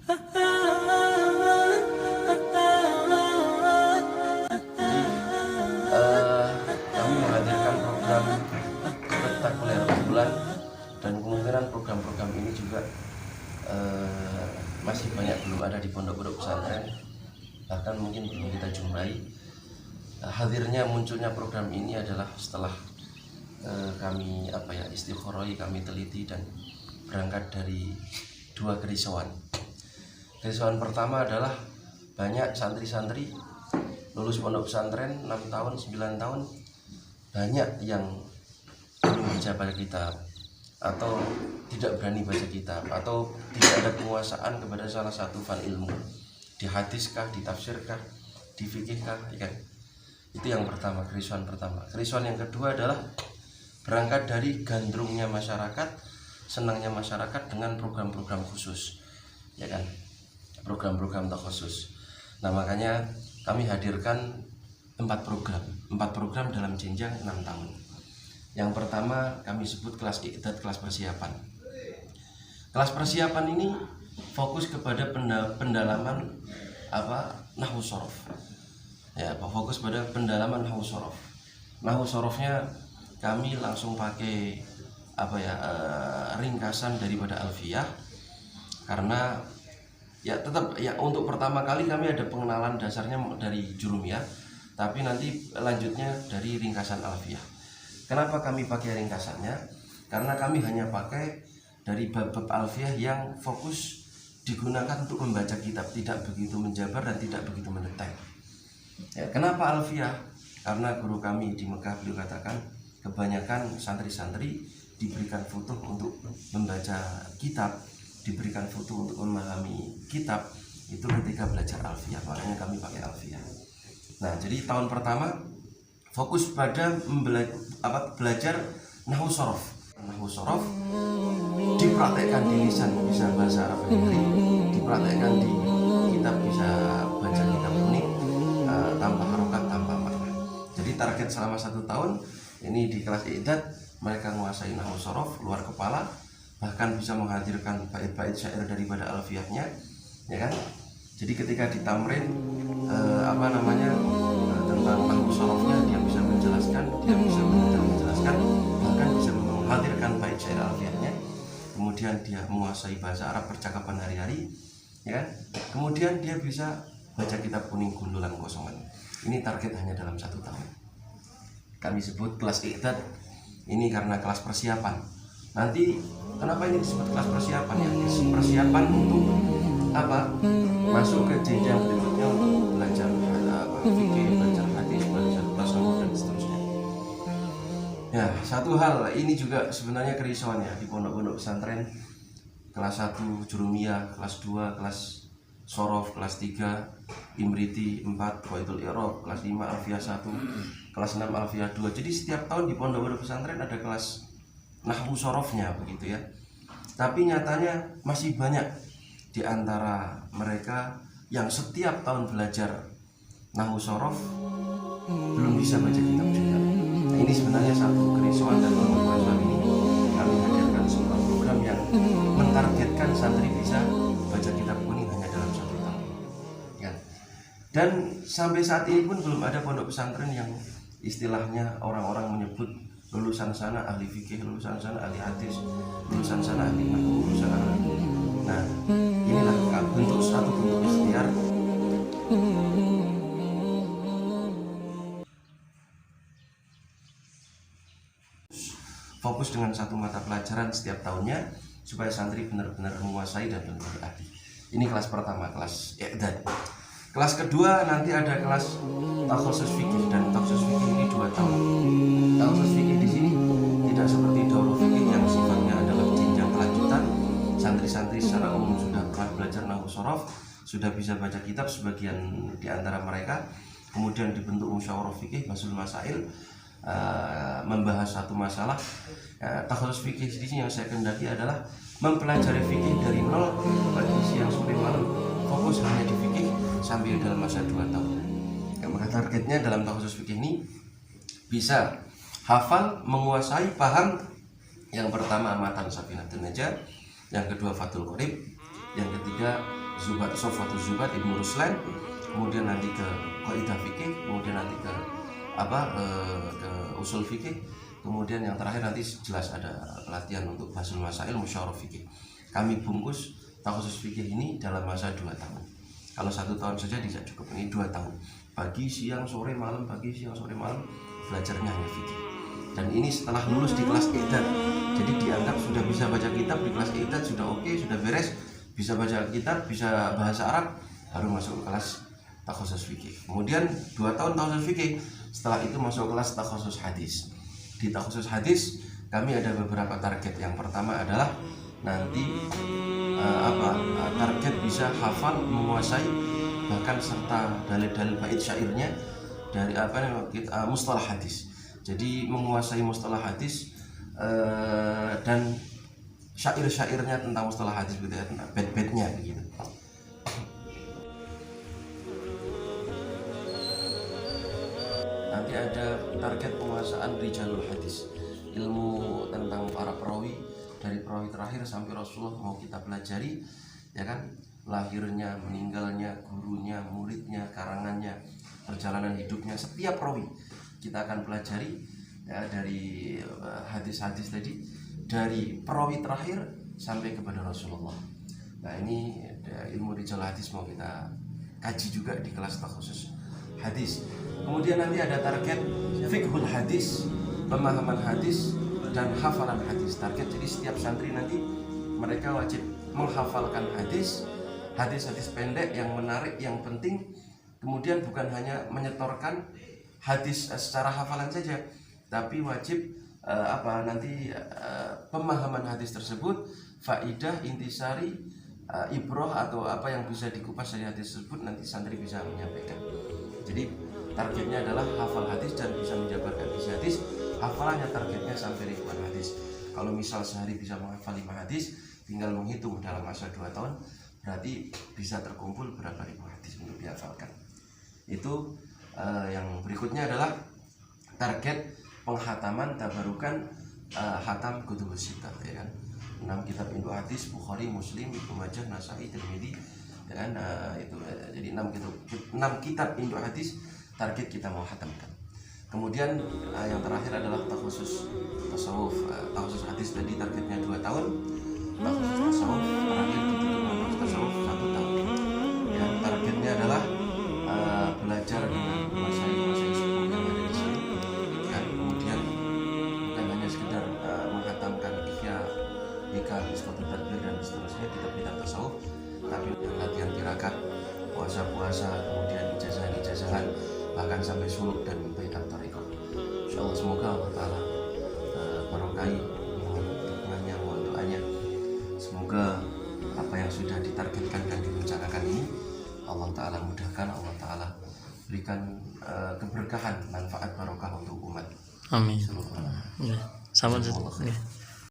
Kami menghadirkan program spektakuler bulan, dan kemungkinan program-program ini juga masih banyak belum ada di pondok-pondok pesantren, bahkan mungkin belum kita jumpai. Hadirnya munculnya program ini adalah setelah kami istikharoi, kami teliti dan berangkat dari dua kerisauan. Kerisauan pertama adalah banyak santri-santri lulus pondok pesantren 6 tahun, 9 tahun, banyak yang belum bisa baca kitab, atau tidak berani baca kitab, atau tidak ada penguasaan kepada salah satu fan ilmu, di hadiskah, di tafsirkah, di fikihkah, ya kan? Itu yang pertama, kerisauan pertama. Kerisauan yang kedua adalah berangkat dari gandrungnya masyarakat, senangnya masyarakat dengan program-program khusus, ya kan? Program-program khusus. Nah, makanya kami hadirkan 4 program dalam jenjang 6 tahun. Yang pertama kami sebut kelas i'dad, kelas persiapan. Kelas persiapan ini fokus kepada pendalaman nahwu shorof. Ya, fokus pada pendalaman nahwu shorof. Nahwu shorofnya kami langsung pakai ringkasan daripada Alfiyah, karena ya tetap ya untuk pertama kali kami ada pengenalan dasarnya dari Jurumiyah, tapi nanti lanjutnya dari ringkasan Alfiyah. Kenapa kami pakai ringkasannya? Karena kami hanya pakai dari bab-bab Alfiyah yang fokus digunakan untuk membaca kitab, tidak begitu menjabar dan tidak begitu mendetail. Ya, kenapa Alfiyah? Karena guru kami di Mekah beliau katakan kebanyakan santri-santri diberikan futuh untuk membaca kitab, diberikan futuh untuk memahami kitab itu ketika belajar Alfiyah, makanya kami pakai Alfiyah. Nah, jadi tahun pertama fokus pada belajar nahwu shorof. Nahwu shorof dipraktekkan di lisan, bisa bahasa Arab sendiri, dipraktekkan di kitab, bisa baca kitab kuning tanpa harokat, tanpa makna. Jadi target selama 1 tahun ini di kelas i'dad mereka menguasai nahwu shorof luar kepala, bahkan bisa menghadirkan bait-bait syair daripada Alfiyahnya, ya kan? Jadi ketika ditamrin tentang nahwu shorofnya, dia bisa menjelaskan, dia bisa menjelaskan, bahkan bisa menghadirkan bait syair Alfiyahnya. Kemudian dia menguasai bahasa Arab percakapan hari-hari, ya kan? Kemudian dia bisa baca kitab kuning gundulan kosongan. Ini target hanya dalam 1 tahun. Kami sebut kelas i'dad ini karena kelas persiapan. Nanti kenapa ini disebut kelas persiapan ya? Persiapan untuk masuk ke jenjang berikutnya untuk belajar fikih, belajar hadis, belajar tasawuf dan seterusnya. Ya, satu hal ini juga sebenarnya kerisauan ya di pondok-pondok pesantren. Kelas 1 Jurumiyah, kelas 2 kelas Shorof, kelas 3 Imriti, 4 Qawaidul I'rab, kelas 5 Alfiyah 1, kelas 6 Alfiyah 2. Jadi setiap tahun di pondok-pondok pesantren ada kelas nahwu shorofnya begitu ya. Tapi nyatanya masih banyak di antara mereka yang setiap tahun belajar nahwu shorof belum bisa baca kitab juga. Nah, ini sebenarnya satu kerisauan, dan untuk kerisauan ini kami hadirkan sebuah program yang mentargetkan santri bisa baca kitab kuning hanya dalam 1 tahun. Ya. Dan sampai saat ini pun belum ada pondok pesantren yang istilahnya orang-orang menyebut lulusan sana ahli fikih, lulusan sana ahli hadis, lulusan sana ahli nahwu, lulusan sana. Nah, inilah bentuk ikhtiar fokus dengan satu mata pelajaran setiap tahunnya supaya santri benar-benar menguasai dan benar-benar ahli. Ini kelas pertama, kelas i'dad. Kelas kedua nanti ada kelas takhusus fikih, dan takhusus fikih ini 2 tahun. Takhusus fikih di sini tidak seperti daurah fikih yang sifatnya adalah jenjang kelanjutan. Santri-santri secara umum sudah pernah belajar nahwu shorof, sudah bisa baca kitab sebagian di antara mereka. Kemudian dibentuk musyawarah fikih, basul masail, membahas satu masalah. Takhusus fikih di sini yang saya kendaki adalah mempelajari fikih dari nol, pagi siang sore malam, fokus hanya di fikih sampai dalam masa 2 tahun. Maka targetnya dalam takhusus fikih ini bisa hafal, menguasai, paham. Yang pertama matan Safinatun Najah, yang kedua Fathul Qorib, yang ketiga Zubat, Sofatul Zubat Ibnu Ruslan, kemudian nanti ke Qaidah Fikih, kemudian nanti ke ke usul fikih, kemudian yang terakhir nanti jelas ada latihan untuk Basul Masail Musyawarah Fikih. Kami bungkus takhusus fikih ini dalam masa 2 tahun. Kalau 1 tahun saja tidak cukup, ini 2 tahun. Pagi, siang, sore, malam, pagi, siang, sore, malam belajarnya hanya fikih. Dan ini setelah lulus di kelas Iqdad. Jadi dianggap sudah bisa baca kitab di kelas Iqdad, sudah oke, sudah beres, bisa baca kitab, bisa bahasa Arab, baru masuk ke kelas takhusus fikih. Kemudian 2 tahun takhusus fikih, setelah itu masuk kelas takhusus hadis. Di takhusus hadis kami ada beberapa target. Yang pertama adalah nanti target bisa hafal, menguasai, bahkan serta dalil-dalil bait syairnya dari mustalah hadis. Jadi menguasai mustalah hadis dan syair-syairnya tentang mustalah hadis gitu ya, tentang bait-baitnya begitu. Nanti ada target penguasaan rijalul hadis, ilmu tentang para perawi, dari perawi terakhir sampai Rasulullah mau kita pelajari, ya kan, lahirnya, meninggalnya, gurunya, muridnya, karangannya, perjalanan hidupnya, setiap perawi kita akan pelajari ya, dari hadis-hadis tadi, dari perawi terakhir sampai kepada Rasulullah. Nah ini ilmu rijal hadis mau kita kaji juga di kelas takhusus hadis. Kemudian nanti ada target fiqhul hadis, pemahaman hadis dan hafalan hadis. Target jadi setiap santri nanti mereka wajib menghafalkan hadis pendek yang menarik, yang penting. Kemudian bukan hanya menyetorkan hadis secara hafalan saja, tapi wajib pemahaman hadis tersebut, faidah, intisari, ibroh atau apa yang bisa dikupas dari hadis tersebut nanti santri bisa menyampaikan. Jadi targetnya adalah hafal hadis dan bisa menjabarkan isi hadis. Hafalannya targetnya sampai ribuan hadis. Kalau misal sehari bisa menghafal 5 hadis, tinggal menghitung dalam masa 2 tahun, berarti bisa terkumpul berapa ribu hadis untuk dihafalkan. Itu yang berikutnya adalah target penghataman tabarukan khatam kutubus sittah, ya kan. 6 kitab induk hadis, Bukhari, Muslim, Ibnu Majah, Nasa'i, Tirmidzi, ya kan. Jadi 6 kitab induk hadis target kita mau khatamkan. Kemudian yang terakhir adalah takhusus tasawuf. Takhusus hadis tadi targetnya 2 tahun, takhusus tasawuf terakhir ditutup takhusus tasawuf 1 tahun. Yang targetnya adalah belajar dengan masyayikh sepuh yang ada di sini. Dan kemudian bukan hanya sekedar menghatamkan ihya, hikam, iskotul tadbir dan seterusnya kitab-kitab tasawuf, tapi latihan tirakat, puasa-puasa, kemudian ijazah-ijazahan, bahkan sampai suluk dan baiat thariqah. Insyaallah semoga Allah Ta'ala barokai dukungannya, mohon doanya. Semoga apa yang sudah ditargetkan dan direncanakan ini Allah Ta'ala mudahkan, Allah Ta'ala berikan keberkahan, manfaat, barokah untuk umat. Amin. Ya, sama.